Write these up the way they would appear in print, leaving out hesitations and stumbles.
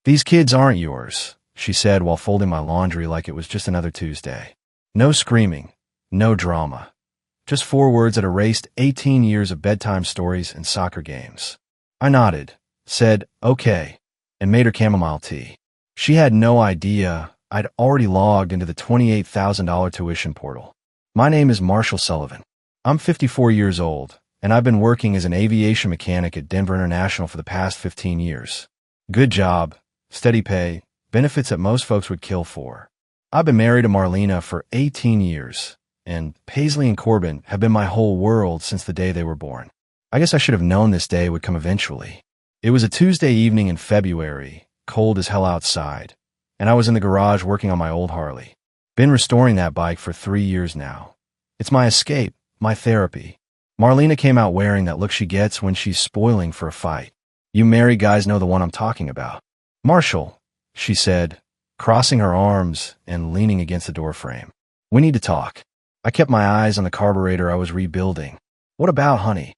"These kids aren't yours," she said while folding my laundry like it was just another Tuesday. No screaming, no drama. Just 4 words that erased 18 years of bedtime stories and soccer games. I nodded, said, "Okay," and made her chamomile tea. She had no idea I'd already logged into the $28,000 tuition portal. My name is Marshall Sullivan. I'm 54 years old, and I've been working as an aviation mechanic at Denver International for the past 15 years. Good job, steady pay, benefits that most folks would kill for. I've been married to Marlena for 18 years, and Paisley and Corbin have been my whole world since the day they were born. I guess I should have known this day would come eventually. It was a Tuesday evening in February, cold as hell outside, and I was in the garage working on my old Harley. Been restoring that bike for 3 years now. It's my escape, my therapy. Marlena came out wearing that look she gets when she's spoiling for a fight. You married guys know the one I'm talking about. "Marshall," she said, crossing her arms and leaning against the doorframe. "We need to talk." I kept my eyes on the carburetor I was rebuilding. "What about, honey?"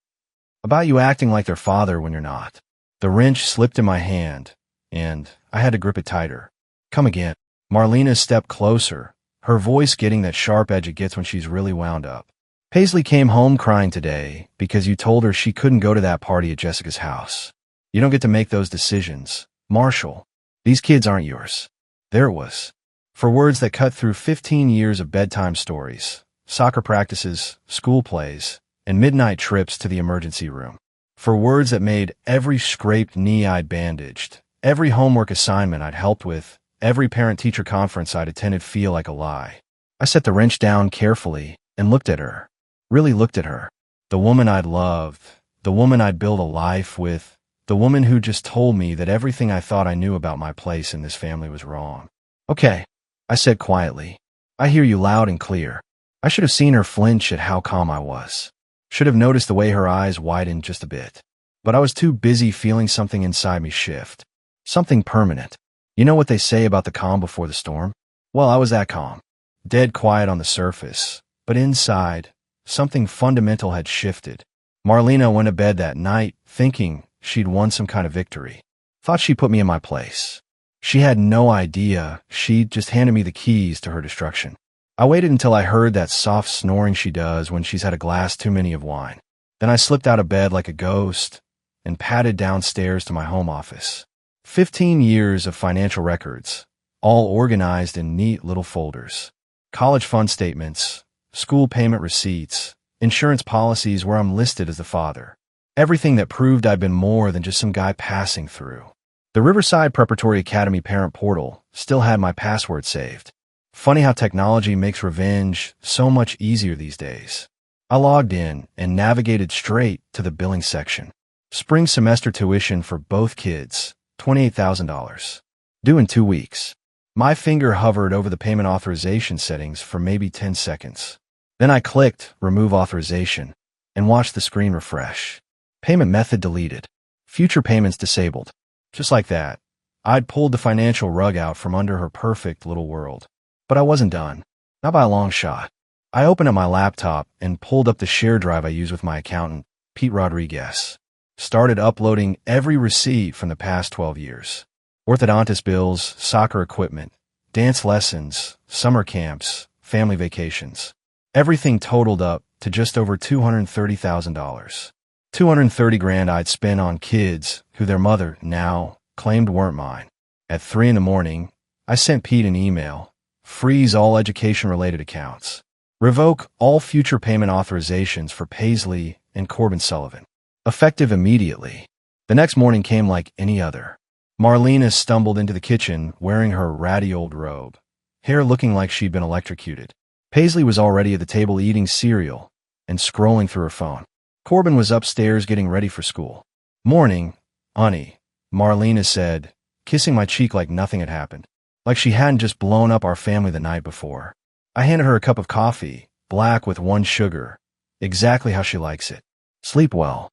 "About you acting like their father when you're not." The wrench slipped in my hand, and I had to grip it tighter. "Come again." Marlena stepped closer, her voice getting that sharp edge it gets when she's really wound up. "Paisley came home crying today because you told her she couldn't go to that party at Jessica's house. You don't get to make those decisions. Marshall, these kids aren't yours." There it was. For words that cut through 15 years of bedtime stories, soccer practices, school plays, and midnight trips to the emergency room. For words that made every scraped knee I'd bandaged, every homework assignment I'd helped with, every parent-teacher conference I'd attended feel like a lie. I set the wrench down carefully and looked at her. Really looked at her. The woman I'd loved, the woman I'd built a life with, the woman who just told me that everything I thought I knew about my place in this family was wrong. "Okay," I said quietly. "I hear you loud and clear." I should have seen her flinch at how calm I was. Should have noticed the way her eyes widened just a bit. But I was too busy feeling something inside me shift. Something permanent. You know what they say about the calm before the storm? Well, I was that calm. Dead quiet on the surface. But inside, something fundamental had shifted. Marlena went to bed that night thinking she'd won some kind of victory. Thought she put me in my place. She had no idea she'd just handed me the keys to her destruction. I waited until I heard that soft snoring she does when she's had a glass too many of wine. Then I slipped out of bed like a ghost and padded downstairs to my home office. 15 years of financial records, all organized in neat little folders. College fund statements, school payment receipts, insurance policies where I'm listed as the father. Everything that proved I'd been more than just some guy passing through. The Riverside Preparatory Academy parent portal still had my password saved. Funny how technology makes revenge so much easier these days. I logged in and navigated straight to the billing section. Spring semester tuition for both kids, $28,000. Due in 2 weeks. My finger hovered over the payment authorization settings for maybe 10 seconds. Then I clicked Remove Authorization and watched the screen refresh. Payment method deleted. Future payments disabled. Just like that, I'd pulled the financial rug out from under her perfect little world. But I wasn't done. Not by a long shot. I opened up my laptop and pulled up the share drive I use with my accountant, Pete Rodriguez. Started uploading every receipt from the past 12 years. Orthodontist bills, soccer equipment, dance lessons, summer camps, family vacations. Everything totaled up to just over $230,000. 230 grand I'd spent on kids who their mother now claimed weren't mine. At 3 a.m, I sent Pete an email. Freeze all education-related accounts. Revoke all future payment authorizations for Paisley and Corbin Sullivan. Effective immediately. The next morning came like any other. Marlena stumbled into the kitchen wearing her ratty old robe, hair looking like she'd been electrocuted. Paisley was already at the table eating cereal and scrolling through her phone. Corbin was upstairs getting ready for school. "Morning, honey," Marlena said, kissing my cheek like nothing had happened. Like she hadn't just blown up our family the night before. I handed her a cup of coffee, black with 1 sugar, exactly how she likes it. "Sleep well."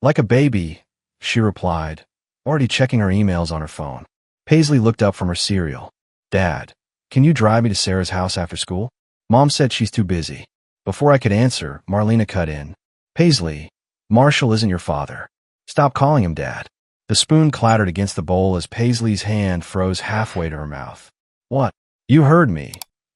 "Like a baby," she replied, already checking her emails on her phone. Paisley looked up from her cereal. "Dad, can you drive me to Sarah's house after school?" Mom said she's too busy. Before I could answer, Marlena cut in. "Paisley, Marshall isn't your father. Stop calling him Dad." The spoon clattered against the bowl as Paisley's hand froze halfway to her mouth. What? You heard me,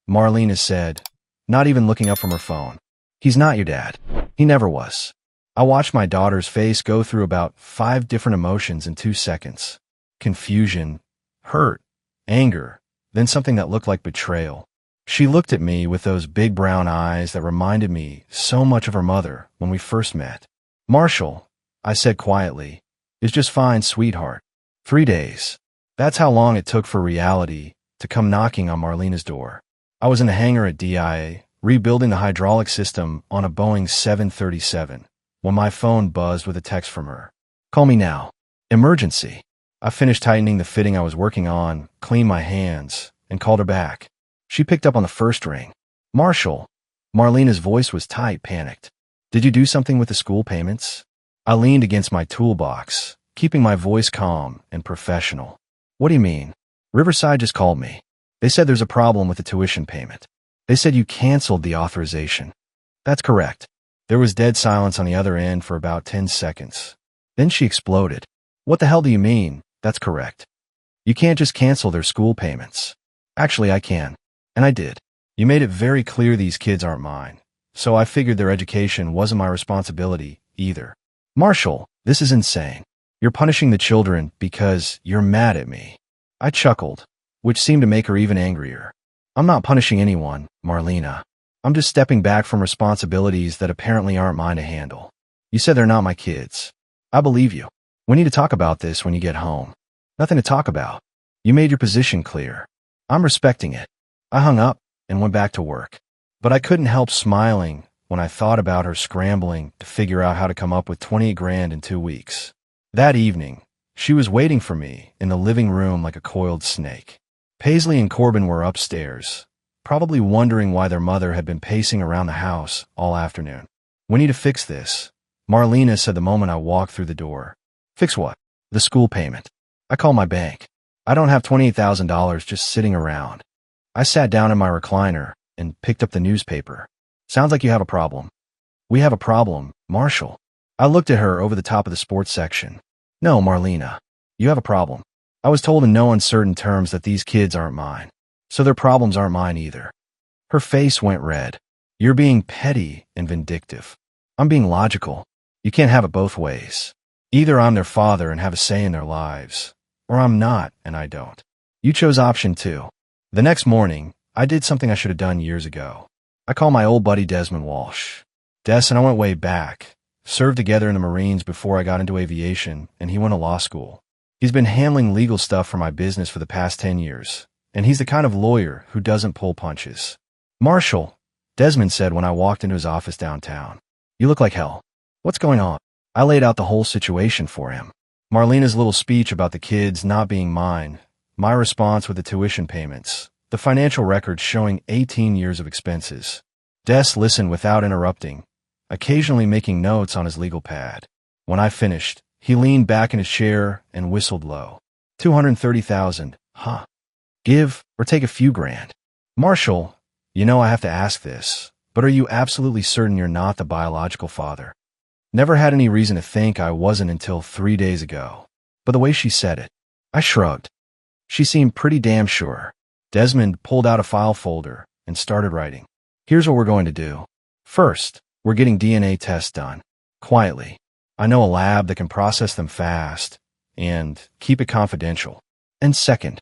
Marlena said, not even looking up from her phone. He's not your dad. He never was. I watched my daughter's face go through about 5 different emotions in 2 seconds. Confusion, hurt, anger, then something that looked like betrayal. She looked at me with those big brown eyes that reminded me so much of her mother when we first met. Marshall, I said quietly, is just fine, sweetheart. 3 days. That's how long it took for reality to come knocking on Marlena's door. I was in a hangar at DIA, rebuilding the hydraulic system on a Boeing 737, when my phone buzzed with a text from her. Call me now. Emergency. I finished tightening the fitting I was working on, cleaned my hands, and called her back. She picked up on the first ring. Marshall. Marlena's voice was tight, panicked. Did you do something with the school payments? I leaned against my toolbox, keeping my voice calm and professional. What do you mean? Riverside just called me. They said there's a problem with the tuition payment. They said you canceled the authorization. That's correct. There was dead silence on the other end for about 10 seconds. Then she exploded. What the hell do you mean? That's correct. You can't just cancel their school payments. Actually, I can. And I did. You made it very clear these kids aren't mine. So I figured their education wasn't my responsibility either. Marshall, this is insane. You're punishing the children because you're mad at me. I chuckled, which seemed to make her even angrier. I'm not punishing anyone, Marlena. I'm just stepping back from responsibilities that apparently aren't mine to handle. You said they're not my kids. I believe you. We need to talk about this when you get home. Nothing to talk about. You made your position clear. I'm respecting it. I hung up and went back to work. But I couldn't help smiling when I thought about her scrambling to figure out how to come up with 28 grand in 2 weeks. That evening, she was waiting for me in the living room like a coiled snake. Paisley and Corbin were upstairs, probably wondering why their mother had been pacing around the house all afternoon. We need to fix this, Marlena said the moment I walked through the door. Fix what? The school payment. I called my bank. I don't have $28,000 just sitting around. I sat down in my recliner and picked up the newspaper. Sounds like you have a problem. We have a problem, Marshall. I looked at her over the top of the sports section. No, Marlena. You have a problem. I was told in no uncertain terms that these kids aren't mine. So their problems aren't mine either. Her face went red. You're being petty and vindictive. I'm being logical. You can't have it both ways. Either I'm their father and have a say in their lives, or I'm not and I don't. You chose option 2. The next morning, I did something I should have done years ago. I called my old buddy Desmond Walsh. Des and I went way back, served together in the Marines before I got into aviation, and he went to law school. He's been handling legal stuff for my business for the past 10 years, and he's the kind of lawyer who doesn't pull punches. Marshall, Desmond said when I walked into his office downtown. You look like hell. What's going on? I laid out the whole situation for him. Marlena's little speech about the kids not being mine, my response with the tuition payments, the financial records showing 18 years of expenses. Des listened without interrupting, occasionally making notes on his legal pad. When I finished, he leaned back in his chair and whistled low. 230,000, huh? Give or take a few grand. Marshall, you know I have to ask this, but are you absolutely certain you're not the biological father? Never had any reason to think I wasn't until 3 days ago. But the way she said it, I shrugged. She seemed pretty damn sure. Desmond pulled out a file folder and started writing. Here's what we're going to do. First, we're getting DNA tests done. Quietly. I know a lab that can process them fast and keep it confidential. And second,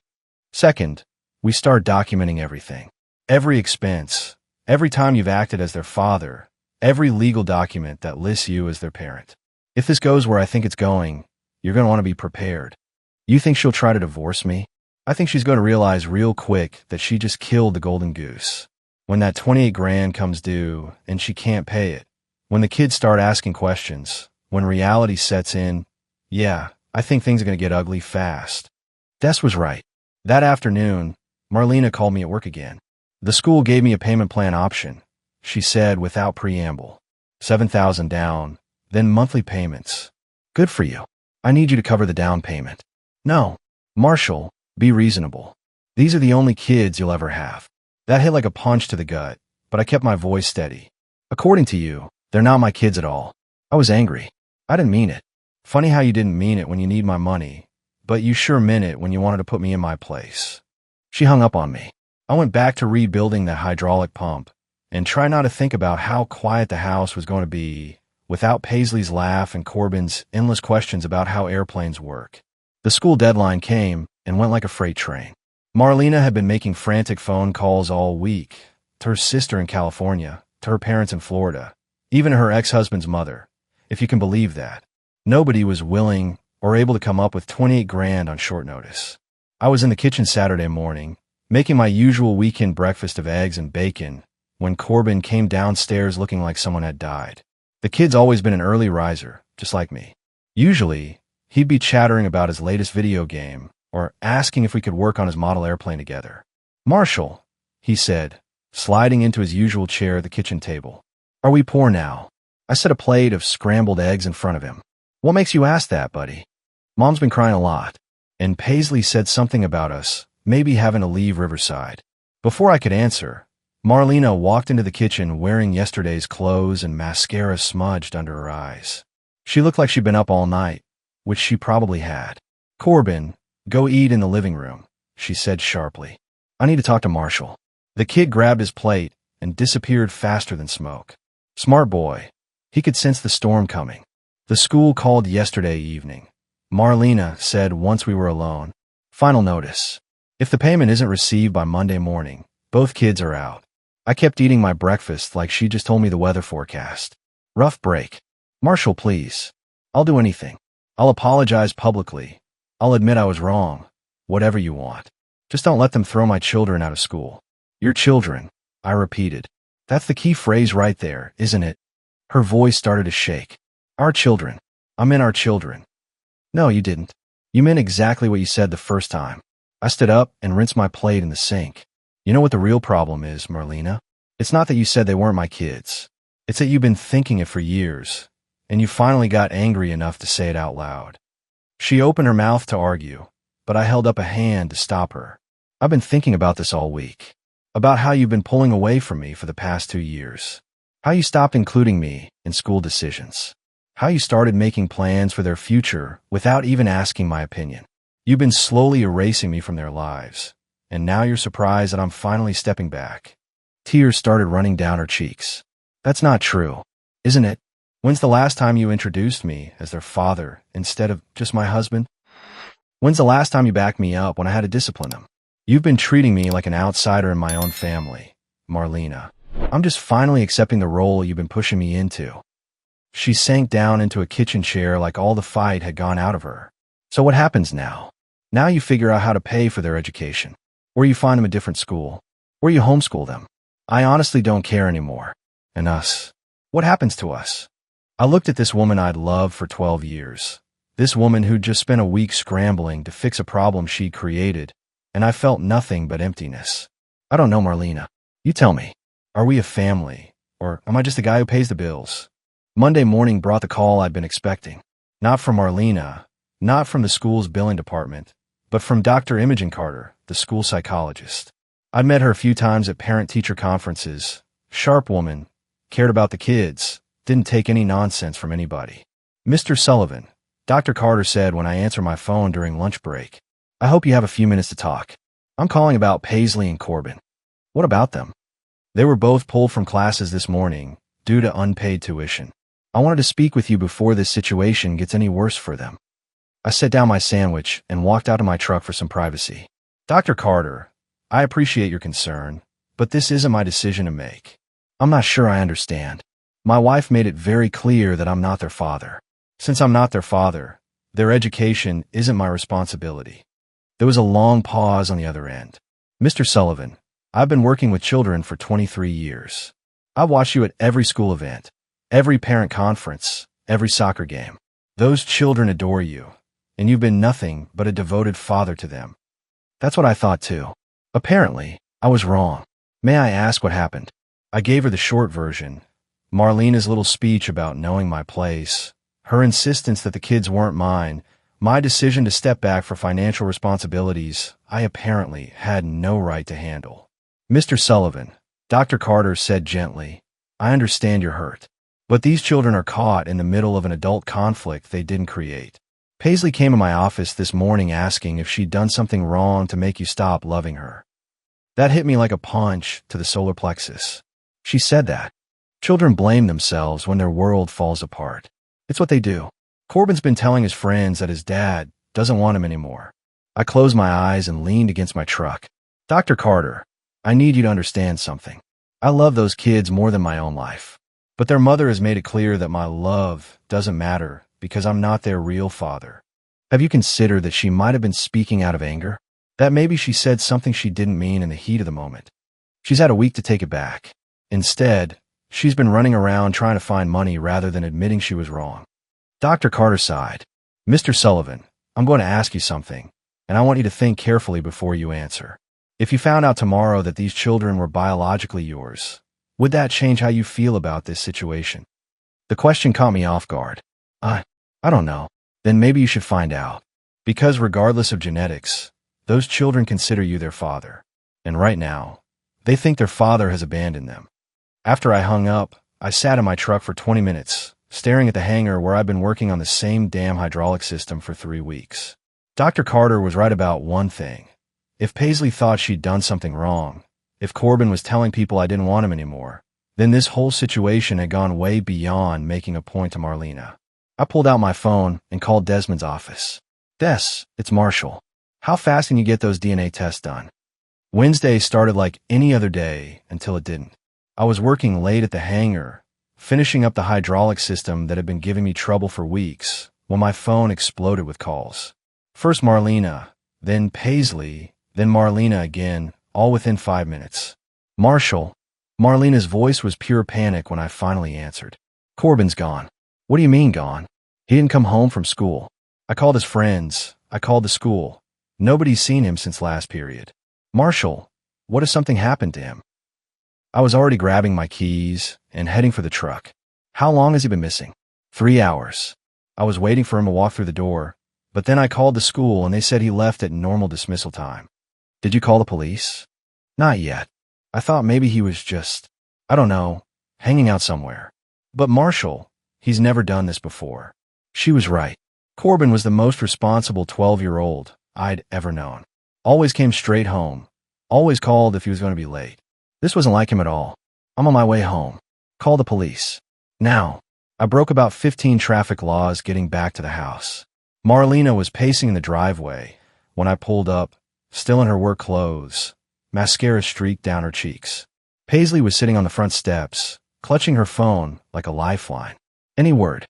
we start documenting everything. Every expense, every time you've acted as their father, every legal document that lists you as their parent. If this goes where I think it's going, you're going to want to be prepared. You think she'll try to divorce me? I think she's going to realize real quick that she just killed the golden goose. When that 28 grand comes due and she can't pay it, when the kids start asking questions, when reality sets in, yeah, I think things are going to get ugly fast. Des was right. That afternoon, Marlena called me at work again. The school gave me a payment plan option, she said without preamble. $7,000 down, then monthly payments. Good for you. I need you to cover the down payment. No, Marshall, be reasonable. These are the only kids you'll ever have. That hit like a punch to the gut, but I kept my voice steady. According to you, they're not my kids at all. I was angry. I didn't mean it. Funny how you didn't mean it when you need my money, but you sure meant it when you wanted to put me in my place. She hung up on me. I went back to rebuilding the hydraulic pump and tried not to think about how quiet the house was going to be without Paisley's laugh and Corbin's endless questions about how airplanes work. The school deadline came and went like a freight train. Marlena had been making frantic phone calls all week, to her sister in California, to her parents in Florida, even to her ex-husband's mother, if you can believe that. Nobody was willing or able to come up with 28 grand on short notice. I was in the kitchen Saturday morning, making my usual weekend breakfast of eggs and bacon, when Corbin came downstairs looking like someone had died. The kid's always been an early riser, just like me. Usually, he'd be chattering about his latest video game or asking if we could work on his model airplane together. "Marshall," he said, sliding into his usual chair at the kitchen table. "Are we poor now?" I set a plate of scrambled eggs in front of him. "What makes you ask that, buddy?" "Mom's been crying a lot, and Paisley said something about us maybe having to leave Riverside." Before I could answer, Marlena walked into the kitchen wearing yesterday's clothes and mascara smudged under her eyes. She looked like she'd been up all night, which she probably had. "Corbin, go eat in the living room," she said sharply. "I need to talk to Marshall." The kid grabbed his plate and disappeared faster than smoke. Smart boy. He could sense the storm coming. The school called yesterday evening. Marlena said once we were alone, "Final notice. If the payment isn't received by Monday morning, both kids are out." I kept eating my breakfast like she just told me the weather forecast. Rough break. "Marshall, please. I'll do anything. I'll apologize publicly. I'll admit I was wrong. Whatever you want. Just don't let them throw my children out of school." "Your children," I repeated. "That's the key phrase right there, isn't it?" Her voice started to shake. "Our children. I meant our children." "No, you didn't. You meant exactly what you said the first time." I stood up and rinsed my plate in the sink. "You know what the real problem is, Marlena? It's not that you said they weren't my kids. It's that you've been thinking it for years, and you finally got angry enough to say it out loud." She opened her mouth to argue, but I held up a hand to stop her. "I've been thinking about this all week. About how you've been pulling away from me for the past 2 years. How you stopped including me in school decisions. How you started making plans for their future without even asking my opinion. You've been slowly erasing me from their lives, and now you're surprised that I'm finally stepping back." Tears started running down her cheeks. "That's not true, isn't it? When's the last time you introduced me as their father instead of just my husband? When's the last time you backed me up when I had to discipline them? You've been treating me like an outsider in my own family, Marlena. I'm just finally accepting the role you've been pushing me into." She sank down into a kitchen chair like all the fight had gone out of her. "So what happens now? Now you figure out how to pay for their education. Or you find them a different school. Or you homeschool them. I honestly don't care anymore. And us. What happens to us?" I looked at this woman I'd loved for 12 years. This woman who'd just spent a week scrambling to fix a problem she'd created, and I felt nothing but emptiness. "I don't know, Marlena. You tell me. Are we a family? Or am I just a guy who pays the bills?" Monday morning brought the call I'd been expecting. Not from Marlena, not from the school's billing department, but from Dr. Imogen Carter, the school psychologist. I'd met her a few times at parent-teacher conferences. Sharp woman, cared about the kids, didn't take any nonsense from anybody. "Mr. Sullivan," Dr. Carter said when I answered my phone during lunch break, "I hope you have a few minutes to talk. I'm calling about Paisley and Corbin." "What about them?" "They were both pulled from classes this morning due to unpaid tuition. I wanted to speak with you before this situation gets any worse for them." I set down my sandwich and walked out of my truck for some privacy. "Dr. Carter, I appreciate your concern, but this isn't my decision to make. I'm not sure I understand. My wife made it very clear that I'm not their father. Since I'm not their father, their education isn't my responsibility." There was a long pause on the other end. "Mr. Sullivan, I've been working with children for 23 years. I've watched you at every school event, every parent conference, every soccer game. Those children adore you, and you've been nothing but a devoted father to them." That's what I thought too. Apparently, I was wrong. "May I ask what happened?" I gave her the short version. Marlena's little speech about knowing my place, her insistence that the kids weren't mine, my decision to step back for financial responsibilities I apparently had no right to handle. "Mr. Sullivan," Dr. Carter said gently, "I understand you're hurt. But these children are caught in the middle of an adult conflict they didn't create. Paisley came to my office this morning asking if she'd done something wrong to make you stop loving her. That hit me like a punch to the solar plexus. She said that. Children blame themselves when their world falls apart. It's what they do. Corbin's been telling his friends that his dad doesn't want him anymore. I closed my eyes and leaned against my truck. Dr. Carter, I need you to understand something. I love those kids more than my own life. But their mother has made it clear that my love doesn't matter because I'm not their real father. Have you considered that she might have been speaking out of anger? That maybe she said something she didn't mean in the heat of the moment. She's had a week to take it back. Instead, she's been running around trying to find money rather than admitting she was wrong. Dr. Carter sighed. Mr. Sullivan, I'm going to ask you something, and I want you to think carefully before you answer. If you found out tomorrow that these children were biologically yours, would that change how you feel about this situation? The question caught me off guard. I don't know. Then maybe you should find out. Because regardless of genetics, those children consider you their father. And right now, they think their father has abandoned them. After I hung up, I sat in my truck for 20 minutes, staring at the hangar where I'd been working on the same damn hydraulic system for 3 weeks. Dr. Carter was right about one thing. If Paisley thought she'd done something wrong, if Corbin was telling people I didn't want him anymore, then this whole situation had gone way beyond making a point to Marlena. I pulled out my phone and called Desmond's office. Des, it's Marshall. How fast can you get those DNA tests done? Wednesday started like any other day until it didn't. I was working late at the hangar, finishing up the hydraulic system that had been giving me trouble for weeks, when my phone exploded with calls. First Marlena, then Paisley, then Marlena again, all within 5 minutes. Marshall. Marlena's voice was pure panic when I finally answered. Corbin's gone. What do you mean gone? He didn't come home from school. I called his friends. I called the school. Nobody's seen him since last period. Marshall, what if something happened to him? I was already grabbing my keys and heading for the truck. How long has he been missing? 3 hours. I was waiting for him to walk through the door, but then I called the school and they said he left at normal dismissal time. Did you call the police? Not yet. I thought maybe he was just, I don't know, hanging out somewhere. But Marshall, he's never done this before. She was right. Corbin was the most responsible 12-year-old I'd ever known. Always came straight home. Always called if he was going to be late. This wasn't like him at all. I'm on my way home. Call the police. Now. I broke about 15 traffic laws getting back to the house. Marlena was pacing in the driveway when I pulled up, still in her work clothes, mascara streaked down her cheeks. Paisley was sitting on the front steps, clutching her phone like a lifeline. Any word?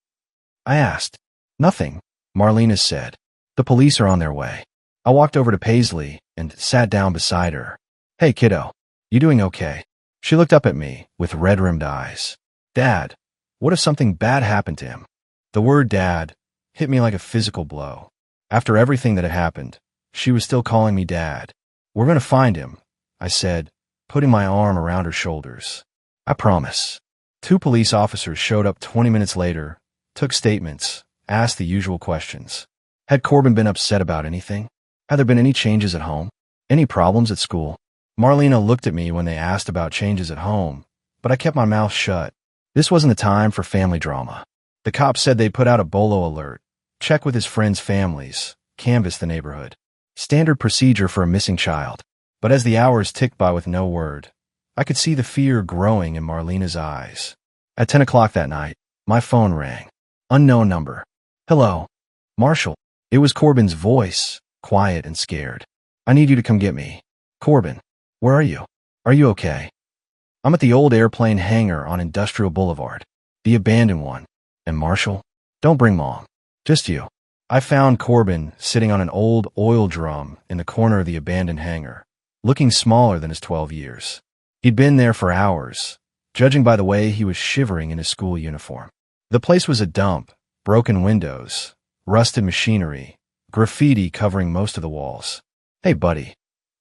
I asked. Nothing, Marlena said. The police are on their way. I walked over to Paisley and sat down beside her. Hey, kiddo. You doing okay? She looked up at me with red-rimmed eyes. Dad, what if something bad happened to him? The word dad hit me like a physical blow. After everything that had happened, she was still calling me dad. We're going to find him, I said, putting my arm around her shoulders. I promise. 2 police officers showed up 20 minutes later, took statements, asked the usual questions. Had Corbin been upset about anything? Had there been any changes at home? Any problems at school? Marlena looked at me when they asked about changes at home, but I kept my mouth shut. This wasn't the time for family drama. The cops said they'd put out a bolo alert, check with his friends' families, canvass the neighborhood. Standard procedure for a missing child. But as the hours ticked by with no word, I could see the fear growing in Marlena's eyes. At 10 o'clock that night, my phone rang. Unknown number. Hello. Marshall. It was Corbin's voice, quiet and scared. I need you to come get me. Corbin. Where are you? Are you okay? I'm at the old airplane hangar on Industrial Boulevard. The abandoned one. And Marshall? Don't bring Mom. Just you. I found Corbin sitting on an old oil drum in the corner of the abandoned hangar, looking smaller than his 12 years. He'd been there for hours, judging by the way he was shivering in his school uniform. The place was a dump, broken windows, rusted machinery, graffiti covering most of the walls. Hey, buddy,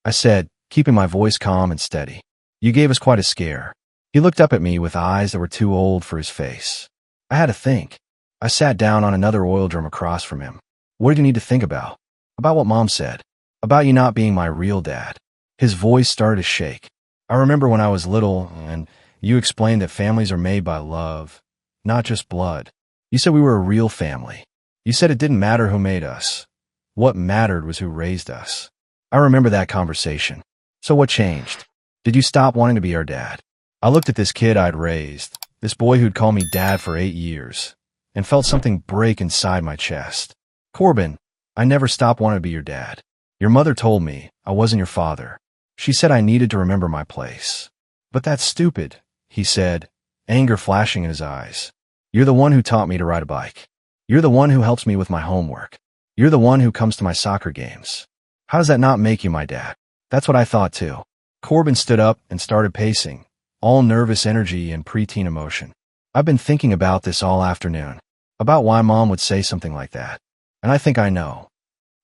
I said, keeping my voice calm and steady. You gave us quite a scare. He looked up at me with eyes that were too old for his face. I had to think. I sat down on another oil drum across from him. What did you need to think about? About what Mom said. About you not being my real dad. His voice started to shake. I remember when I was little and you explained that families are made by love, not just blood. You said we were a real family. You said it didn't matter who made us. What mattered was who raised us. I remember that conversation. So what changed? Did you stop wanting to be our dad? I looked at this kid I'd raised, this boy who'd called me dad for 8 years, and felt something break inside my chest. Corbin, I never stopped wanting to be your dad. Your mother told me I wasn't your father. She said I needed to remember my place. But that's stupid, he said, anger flashing in his eyes. You're the one who taught me to ride a bike. You're the one who helps me with my homework. You're the one who comes to my soccer games. How does that not make you my dad? That's what I thought too. Corbin stood up and started pacing, all nervous energy and preteen emotion. I've been thinking about this all afternoon, about why Mom would say something like that. And I think I know.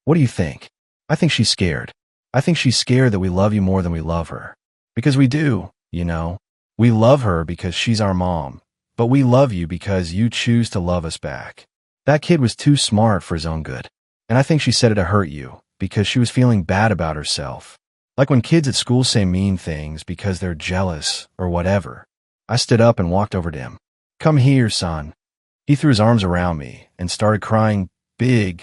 What do you think? I think she's scared. I think she's scared that we love you more than we love her. Because we do, you know. We love her because she's our mom, but we love you because you choose to love us back. That kid was too smart for his own good. And I think she said it to hurt you, because she was feeling bad about herself. Like when kids at school say mean things because they're jealous or whatever. I stood up and walked over to him. Come here, son. He threw his arms around me and started crying big,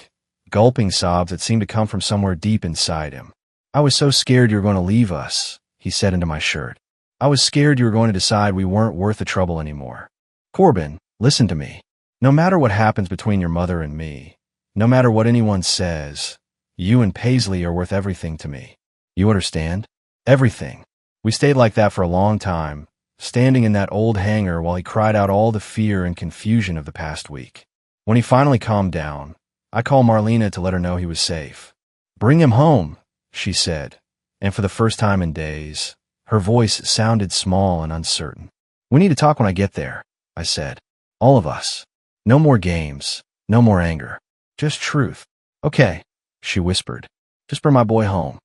gulping sobs that seemed to come from somewhere deep inside him. I was so scared you were going to leave us, he said into my shirt. I was scared you were going to decide we weren't worth the trouble anymore. Corbin, listen to me. No matter what happens between your mother and me, no matter what anyone says, you and Paisley are worth everything to me. You understand? Everything. We stayed like that for a long time, standing in that old hangar while he cried out all the fear and confusion of the past week. When he finally calmed down, I called Marlena to let her know he was safe. Bring him home, she said, and for the first time in days, her voice sounded small and uncertain. We need to talk when I get there, I said. All of us. No more games, no more anger. Just truth. Okay, she whispered. Just bring my boy home.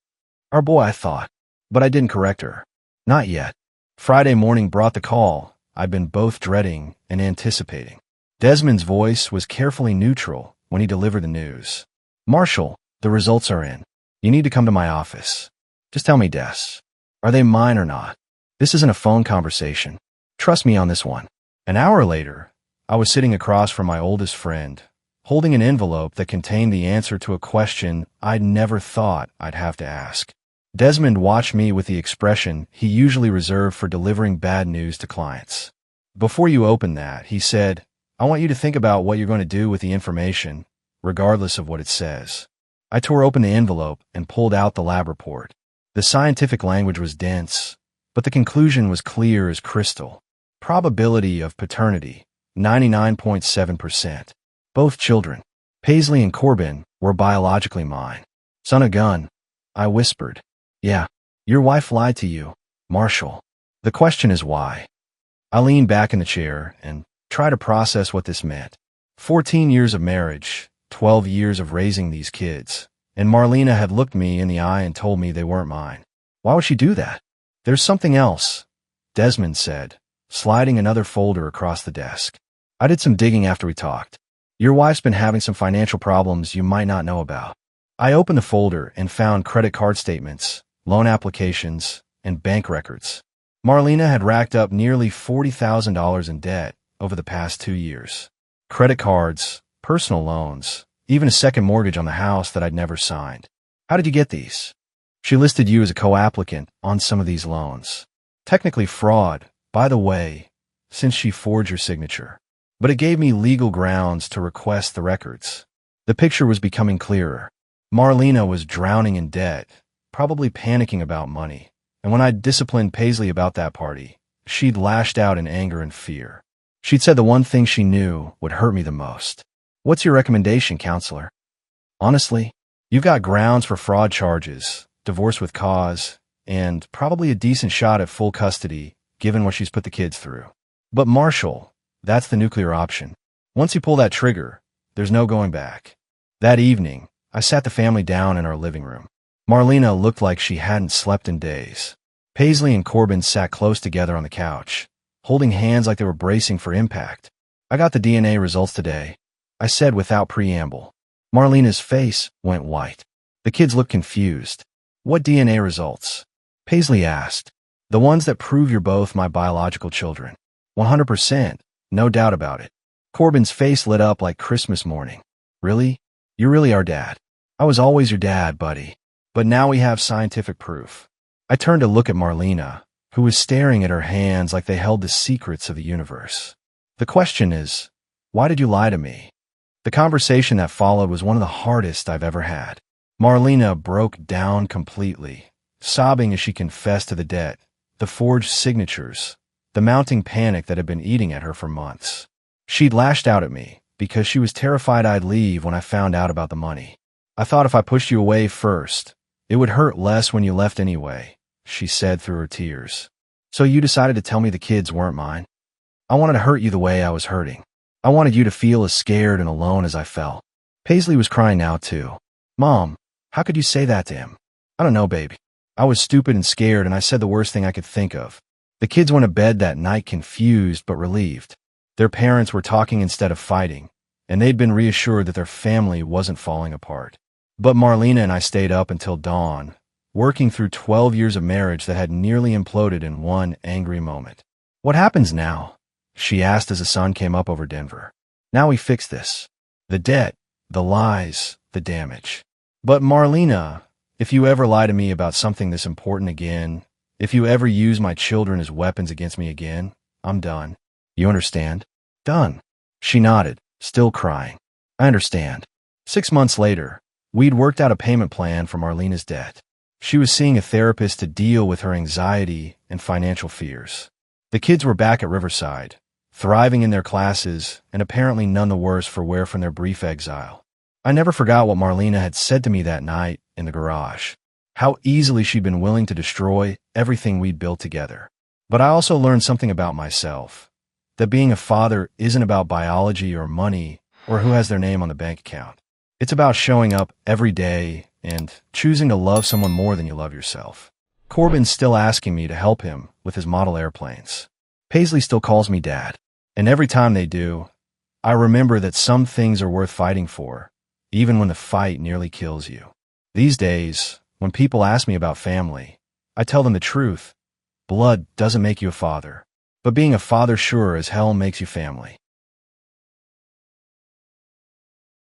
Our boy, I thought. But I didn't correct her. Not yet. Friday morning brought the call I'd been both dreading and anticipating. Desmond's voice was carefully neutral when he delivered the news. Marshall, the results are in. You need to come to my office. Just tell me, Des. Are they mine or not? This isn't a phone conversation. Trust me on this one. An hour later, I was sitting across from my oldest friend, holding an envelope that contained the answer to a question I'd never thought I'd have to ask. Desmond watched me with the expression he usually reserved for delivering bad news to clients. Before you open that, he said, I want you to think about what you're going to do with the information, regardless of what it says. I tore open the envelope and pulled out the lab report. The scientific language was dense, but the conclusion was clear as crystal. Probability of paternity, 99.7%. Both children, Paisley and Corbin, were biologically mine. Son of gun, I whispered. Yeah, your wife lied to you, Marshall. The question is why. I leaned back in the chair and tried to process what this meant. 14 years of marriage, 12 years of raising these kids, and Marlena had looked me in the eye and told me they weren't mine. Why would she do that? There's something else, Desmond said, sliding another folder across the desk. I did some digging after we talked. Your wife's been having some financial problems you might not know about. I opened the folder and found credit card statements, loan applications, and bank records. Marlena had racked up nearly $40,000 in debt over the past 2 years. Credit cards, personal loans, even a second mortgage on the house that I'd never signed. How did you get these? She listed you as a co-applicant on some of these loans. Technically fraud, by the way, since she forged your signature. But it gave me legal grounds to request the records. The picture was becoming clearer. Marlena was drowning in debt, probably panicking about money. And when I disciplined Paisley about that party, she'd lashed out in anger and fear. She'd said the one thing she knew would hurt me the most. What's your recommendation, counselor? Honestly, you've got grounds for fraud charges, divorce with cause, and probably a decent shot at full custody, given what she's put the kids through. But Marshall, that's the nuclear option. Once you pull that trigger, there's no going back. That evening, I sat the family down in our living room. Marlena looked like she hadn't slept in days. Paisley and Corbin sat close together on the couch, holding hands like they were bracing for impact. I got the DNA results today, I said without preamble. Marlena's face went white. The kids looked confused. What DNA results? Paisley asked. The ones that prove you're both my biological children. 100%, No doubt about it. Corbin's face lit up like Christmas morning. Really? You really are Dad? I was always your dad, buddy. But now we have scientific proof. I turned to look at Marlena, who was staring at her hands like they held the secrets of the universe. The question is, why did you lie to me? The conversation that followed was one of the hardest I've ever had. Marlena broke down completely, sobbing as she confessed to the debt, the forged signatures, the mounting panic that had been eating at her for months. She'd lashed out at me because she was terrified I'd leave when I found out about the money. I thought if I pushed you away first, it would hurt less when you left anyway, she said through her tears. So you decided to tell me the kids weren't mine? I wanted to hurt you the way I was hurting. I wanted you to feel as scared and alone as I felt. Paisley was crying now too. Mom, how could you say that to him? I don't know, baby. I was stupid and scared, and I said the worst thing I could think of. The kids went to bed that night confused but relieved. Their parents were talking instead of fighting, and they'd been reassured that their family wasn't falling apart. But Marlena and I stayed up until dawn, working through 12 years of marriage that had nearly imploded in one angry moment. What happens now? She asked as the sun came up over Denver. Now we fix this. The debt, the lies, the damage. But Marlena, if you ever lie to me about something this important again, if you ever use my children as weapons against me again, I'm done. You understand? Done. She nodded, still crying. I understand. 6 months later, we'd worked out a payment plan for Marlena's debt. She was seeing a therapist to deal with her anxiety and financial fears. The kids were back at Riverside, thriving in their classes and apparently none the worse for wear from their brief exile. I never forgot what Marlena had said to me that night in the garage, how easily she'd been willing to destroy everything we'd built together. But I also learned something about myself, that being a father isn't about biology or money or who has their name on the bank account. It's about showing up every day and choosing to love someone more than you love yourself. Corbin's still asking me to help him with his model airplanes. Paisley still calls me Dad, and every time they do, I remember that some things are worth fighting for, even when the fight nearly kills you. These days, when people ask me about family, I tell them the truth. Blood doesn't make you a father, but being a father sure as hell makes you family.